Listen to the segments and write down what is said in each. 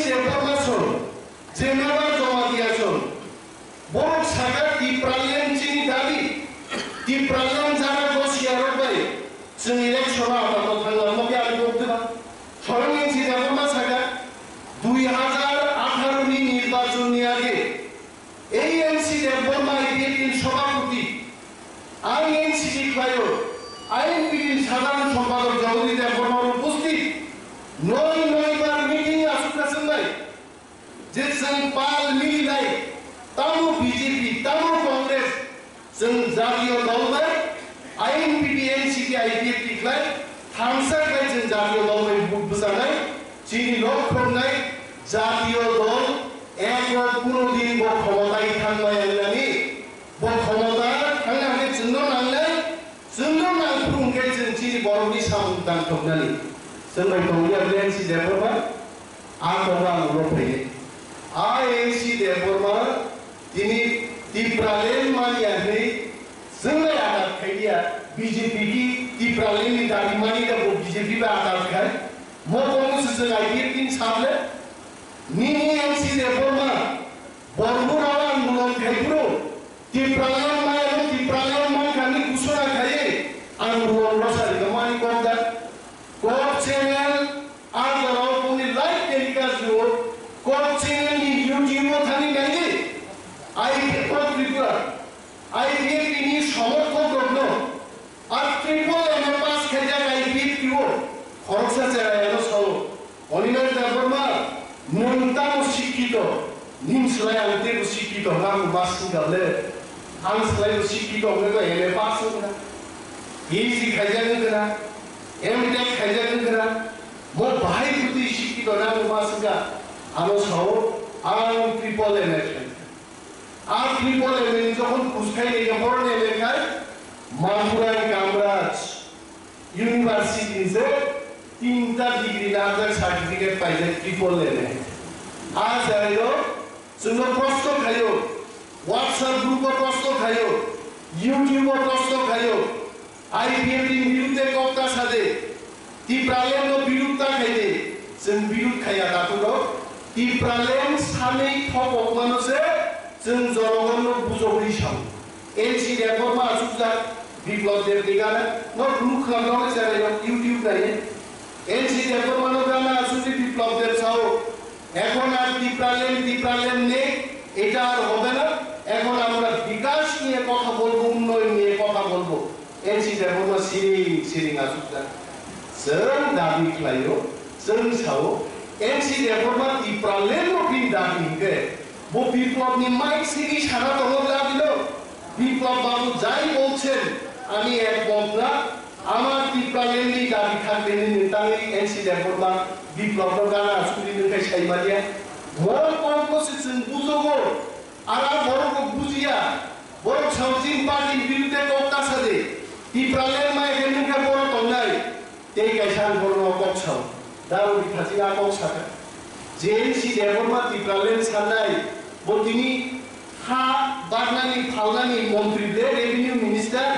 reformation जेनेबा जमादियासन बरक saga ती problem चिनी दाबी ती प्रॉब्लम जाना गोसियारो बाय जों इलेक्शना आबाद थांला मबे आरो बगदबा सरंनि सिदाबा सागा 2018 नि निर्वाचननि आगे एएनसी बर्मा इडियन सभापति आईएनसी खायो आईएनपी साधारण सम्पादक जगदीश बर्मार उपस्थित नय बार मीटिंग आसुगासिनो जे जों पाल मिलिनाय तामु बीजेपी तामु कांग्रेस जों जातीय दलबाय आईएनपी एनसीपी आईपीएफटी खाय थांसाखै जों जातीय दलबाय बुजानाय चिनि लखनाय जातीय दल एक पुनोदिन बो क्षमताय थांबाय होननानै बो क्षमता थांनानै जोंनो नांगौंखाय जों चिनि बर'नि साम दानथबनानै जों बायदि एनसी देरबोबा आंखौबा आंल' फैयो आईएनसी देरबोबा दिनै तिप्रालेन मानियाखै जोंलाय आघात खायदिया बीजेपी की तिप्रालेननि दाबिमानि दा बीजेपी बा आघात खाय मकमस जों आईपीएफटी साबले निनि एनसी देरबोबा बरमुराव आंदोलन खायफ्रो तिप्रालेन मानखानि घोषणा खायो आंदोलन रसारिखौ मानि गदा गड चैनल आंदोलन पुनि लाइव टेलिकास्ट हो गड चैनल नि यूट्यूब थानि गायदे आईपीएफ त्रिपुरा आईपीएफ नि समर्थक रत्न আর ট্রিপল এম পাস খেজা আইপীএফ কিও খরচা চেরায়ানো সাও অনিমের দেবর্মা মন্তাম শিক্ষিত নিমসলাই আনতে শিক্ষিত নাম বাসি গালে আনসলাই শিক্ষিত হলে এম পাস না ইজি খাইজা গনা এম টেক খাইজা গনা মো ভাই প্রতি শিক্ষিত নাম বাসিগা আনো সাও আন triple M R triple M যখন পুষ্কাই লেগে পড়নে লেখায় মাগুরাই কামরাজ ইউনিভার্সিটি से 3টা ডিগ্রি লাগার সার্টিফিকেট পাইছে ট্রিপল এনে আজ আইলো जोंनो प्रश्न खायो WhatsApp ग्रुप प्रश्न खायो YouTube प्रश्न खायो आईपीएफ नि बिरुद्धे कक्ता सादे तिप्रालेन बिरुद्धता खाइदे जों बिरुद्ध खाया दाथुरो तिप्रालेन सानै थपक मानसे जों जनगणनो बुजौरि साव एनसी देरबोमा सुजा বিপ্লব দেব দিগানা নট মুখ লাগানো যাবে ইউটিউব নাই এনসি দেববর্মা গানা আসুতি বিপ্লব দেব চাও এখন আর তিপ্রালেন নেই এটা আর হবে না এখন আমরা বিকাশ নিয়ে কথা বলবো উন্নয়ন নিয়ে কথা বলবো এনসি দেববর্মা সিরিং আসুতা जों दाबि खालायो जों साव एनसि देबबर्मा तिप्रालेन फिन दाबि के बो বিপ্লবनि माइक सिरि सारा दङब्ला बिलो বিপ্লব বাবু যাই বলছেন আমি একমত না আমার তিপ্রালেননি দাবি থাকবে নেতানি এনসি দেববর্মা বিপ্লব গানা আসুরি নখাই সাইমালিয়া বড় কম্পোসি जों বুঝবো আর বড় বুঝিয়া বড় সাউজিং পার্টি বিরুদ্ধে কক্তা সাদে তিপ্রালেন মাই গেনখা বড় তংলাই তেই কাইসান বড় কক্সাও দাও বিখাজিয়া কক্সাকা যে এনসি দেববর্মা তিপ্রালেন সানাই বতিনি हा बारनानी फालनानी मंत्री दे रेवेन्यू मिनिस्टर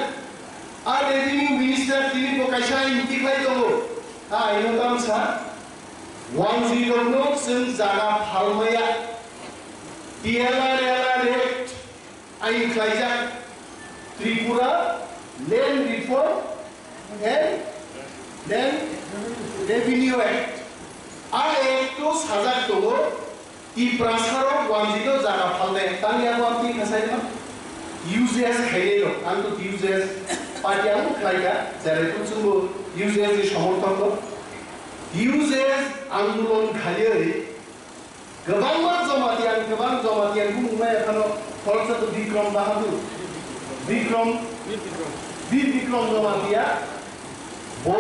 आ रेवेन्यू मिनिस्टर तिनी को कैसा इंतिखाय दो हा इनो तामसा 10 नो जों जागा फालमाया पीएलआर एक्ट आइन खायजा Tripura land reform and land revenue act आ एक्ट तो साजा दो तिप्रासारो वानजिलो जागा फालनाय तांगियाबो आंनि खासायमा यूजेस खायनो आंतो यूजेस पार्टियाबो खायगा जेरैबो जोंबो यूजेस नि समर्थक यूजेस आंदोलन खायै गोबां जमातियान बुंनाय एखानो फलसा तो विक्रम बाहादुर विक्रम जमातिया बो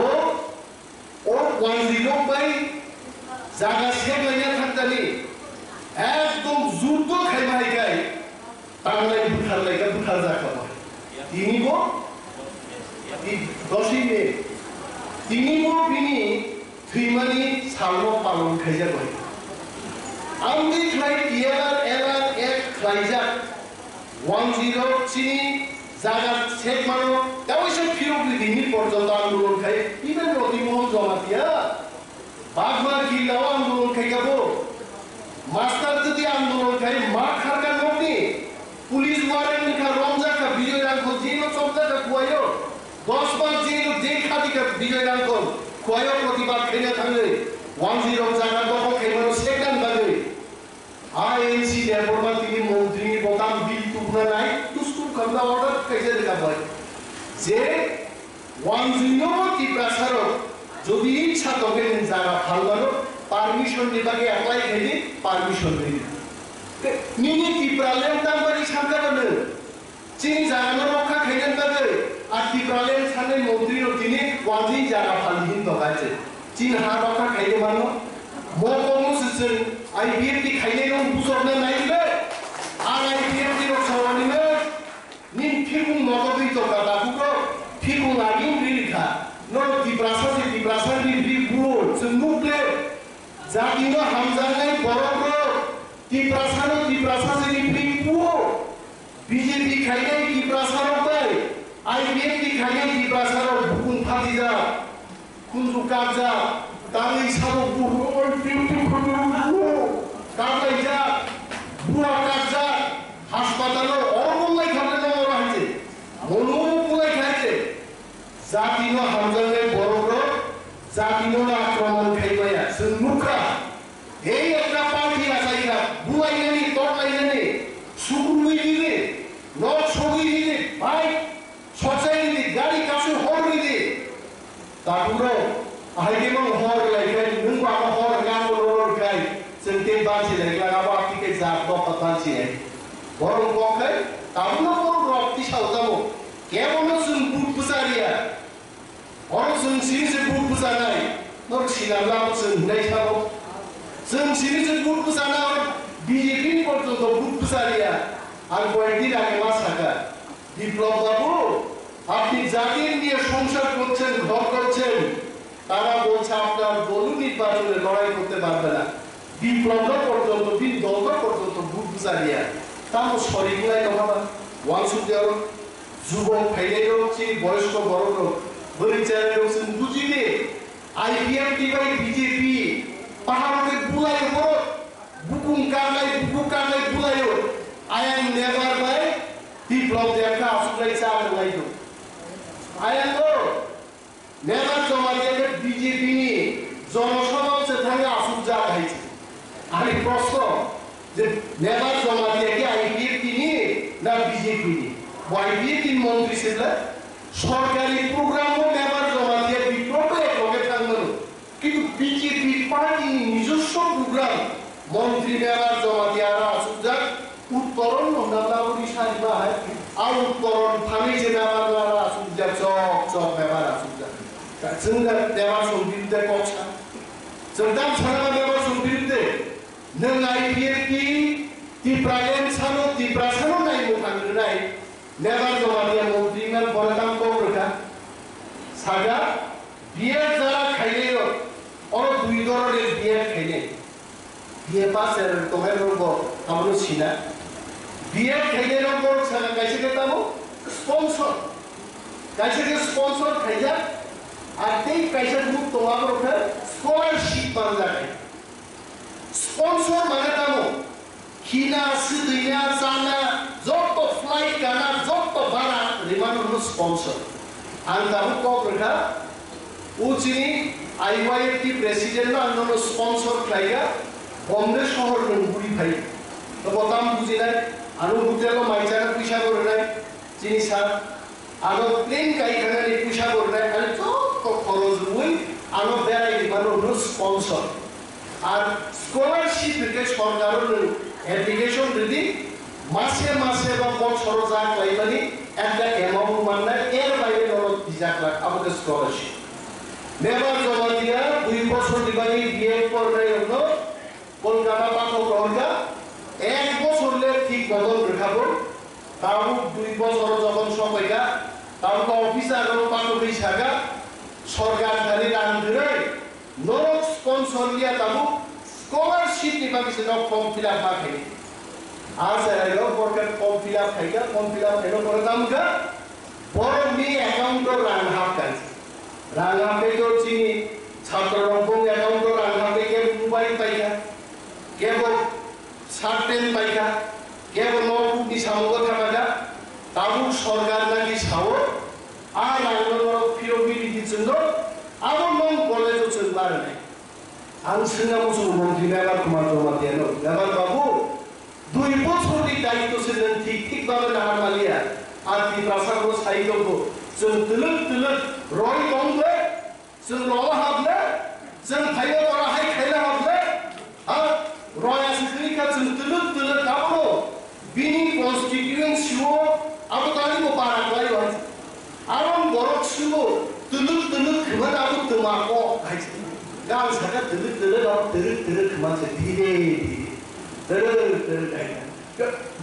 ओ वानजिलो बाय जागा सेलायना थांजानि एकदम जुद्ध खायमायगाय तांलाय बुखारलायगा बुखार जाखाबाय दिनिबो दसिने दिनिबो बिनि थैमानि सालनो पालन खायजाबाय आंनि खाय एलआर एक खायजा 10 चिनि जागा सेट मानो दावैसो फिरोग्रि दिनि पर्यन्त आंदोलन खाय इबेन रतिमोहन जमातिया बागमा किलाव आंदोलन खायगाबो মাস্টার যদি আন্দোলন খাই মা খারকার মধ্যে পুলিশ ওয়ারেন্ট খা রমজা খা বিজয় রাঙ্ক জেলো চমজা খা খুয়াইও 10 বার জেলো যে খাদি খা বিজয় রাঙ্ক খুয়াইও প্রতিবাদ খেলে থাকলে 10 জায়গা দখল খাইবানো সেকেন্ড বাজে আইএনসি দেবর্মা তিনি মন্ত্রীনি বোতাম বিল তুলনা নাই তুস্তুর খামলা অর্ডার কাইজে দেখা পায় যে 10 ত্রিপ্রাসার যদি ইচ্ছা তবে জায়গা ফালবানো পারমিশন দিবাকে অ্যাপ্লাই খাইলে পারমিশন দিই নিনি ত্রিপ্রালেন দামবারি সামলাবানো চিনি জায়গা রক্ষা খাইলেন বাদে আর ত্রিপ্রালেন সামনে মন্ত্রীর তিনি 10 জায়গা ফালহিন দগাইছে চীন হা রক্ষা খাইলে মানো মকমু সিসন আইবিএফটি খাইলে নং বুঝরনা নাইলে আর আইবিএফটি রক সাওয়ানিনে নিন ফিগুং মগবি তকা দাকুকো ফিগুং আগিং রিলিখা নর ত্রিপ্রাসা নি বুড়ো সঙ্গুকলে জাতিনো হামজাঙ্গাই বড়গ্র ত্রিপ্রাসা নি পুও বিজেপি খাইলে ত্রিপ্রাসা রকাই আইবিএফটি খাইলে ত্রিপ্রাসা বুকুং ফাদিজা কুনজু কাজা তাই সাবো বুড়ো ডিউটি করে কাজা বুড়া কাজা হাসপাতালে অরমলাই খাবে না ওরা হইছে মনোপুলাই খাইছে জাতিনো হামজাঙ্গাই বড়গ্র জাতিনো আক্রমণ খাইবায়া সন্মুখা এই একটা পার্টি আসাইরা বুয়াইনি তরলাইনি সুকুমই দিলে নট সগি দিলে ভাই সচাই দিলে গাড়ি কাছে হর দিলে তারপরে আইগেমন হর লাইখাই নংবা হর গামলর গাই সেন্তে বাজি লাইলা আবা আকিকে জাত দপাতানছি বরং কখাই তাবনা বড় রক্তি সাউতামো কেমন সুন বুট পুসারিয়া অরং সুন সিনসে বুট পুসানাই নর সিনালা সুন নাই সাবো সুন সিনসে বুট পুসানা বিজেপি পর্যন্ত বুট পুসারিয়া আর কয়েকদিন আগে মাস থাকা বিপ্লব বাবু আপনি জাতির নিয়ে সংসার করছেন ঘর করছেন তারা বলছে আপনার দল নির্বাচনে লড়াই করতে পারবে না বিপ্লব পর্যন্ত দল পর্যন্ত বুট পুসারিয়া তাও সরিগুলাই নবাবা ওয়ানসুদেও যুবক ফাইলেও চিনি বয়স্ক বড় লোক বরিচারেও বুঝিলে আইপিএফটি বাই বিজেপি পাহাড়কে বুলাইও বড় বুকুং কারলাই বুলাইও I am never by people of their class like Sam like you. I am no never so much BJP জনসভা সে থাকে আসুক যা খাইছে আমি প্রশ্ন যে নেভার জমা দিয়ে কি আইপিএফ নিয়ে না বিজেপি নিয়ে আইপিএফ মন্ত্রী ছিল সরকারি প্রোগ্রামও নেভার জমা দিয়ে বিপ্লবে লগে থাকলো কিন্তু বিজেপি পার্টি নিজস্ব প্রোগ্রাম মন্ত্রী নেভার জমা দিয়ে আর আসুক যা উত্তরণ নন্দাবলী সারিবা হয় আর উত্তরণ ফানি যে নেভার দ্বারা আসুক যা চক নেভার আসুক যা जोंना नेभार संबिरुद्ध कक्षा जों दा सारा नेभार संबिरुद्ध नों आइपिएफनि टिप्रालेन सानो टिप्रासानो नायनो थांग्रोनाय नेभार जमानिया मन्त्रिमान बरदाम कौरका सागा बिए जारा खाइलेयो और दुई दररे बिए खाइले बिए पास तोहाय रंगो आमनो सिना बिए खाइले रंगो सागा काइसे केतामो स्पॉन्सर खाइजा আর এই কাইসার গ্রুপ তোমার উপরে স্কলারশিপ বানায় স্পন্সর মানে তামো হিনা সিদিনা জানা যত ফ্লাইট কানা যত ভাড়া রিমান হলো স্পন্সর আর তামো কবরকা উচিনি আইওয়াইএফটি প্রেসিডেন্ট না আন্দোলন স্পন্সর খাইয়া বম্বে শহর নগুরি ভাই তো বতাম বুঝিলাই আর হোটেল মাইজার পয়সা করে নাই চিনি স্যার আর প্লেন কাইখানার পয়সা করে নাই আর খরচ বই আরো বেড়াই দিবার হলো স্পন্সর আর স্কলারশিপ থেকে সরকারের অ্যাপ্লিকেশন যদি মাসে বা বছর যা পাইবানি একটা অ্যামাউন্ট মাননা এর বাইরে নরক দিজাক লাখ আমাদের স্কলারশিপ নেবার জমা দিয়া 2 বছর দিবানি বিএ করলে হলো কলকাতা পাঠক রহকা 1 বছরলে ঠিক বদল দেখাবো তাও 2 বছর যখন সময়টা তাও অফিসার পাঠক হিসাবে সরকার ধারে রান ধরে নরক স্পন্সর লিয়া তাবু স্কলারশিপ নিবা কিছু ফর্ম ফিল আপ মাখে আর স্যারেরও পরকার ফর্ম ফিল আপ হেলো করে দামকা বড় মি অ্যাকাউন্টর রান হাফ কাজ রান হাফে তো চিনি ছাত্র রকম অ্যাকাউন্টর রান হাফে কে মোবাইল পাইকা কেবল সার্টেন পাইকা কেবল নকুটি সামগ্র থাকা তাবু সরকার নাকি সাও আর আঙ্গন ফিরবিলি দিচ্ছেন আবার নন কলেজ হচ্ছেন পারে নাই আং সিঙ্গা মুসুর মন্ত্রী মেবার কুমার জমা দিয়ে মেবার বাবু 2 বছরই দায়িত্ব ছিলেন ঠিক ভাবে নাহার মালিয়া আর কি প্রাসাদ সাইকেল जों तलक तलक रय दंले जों रवा हाबले जों फाइनो तरा हाय खायला हाबले आ रया सिखनिका जों तलक तलक गाबो बिनि कन्स्टिट्युएन्सिओ आबो दानि को बाराय हो आरम बरक सिओ तलक तलक खमान आबो तमाको हाय गाल साका तलक तलक आबो तलक तलक खमान से धीरे तलक तलक हाय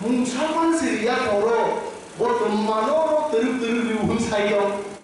मुंसामान सिरिया तरो बर्तमानो तलक तलक लिउन साइयो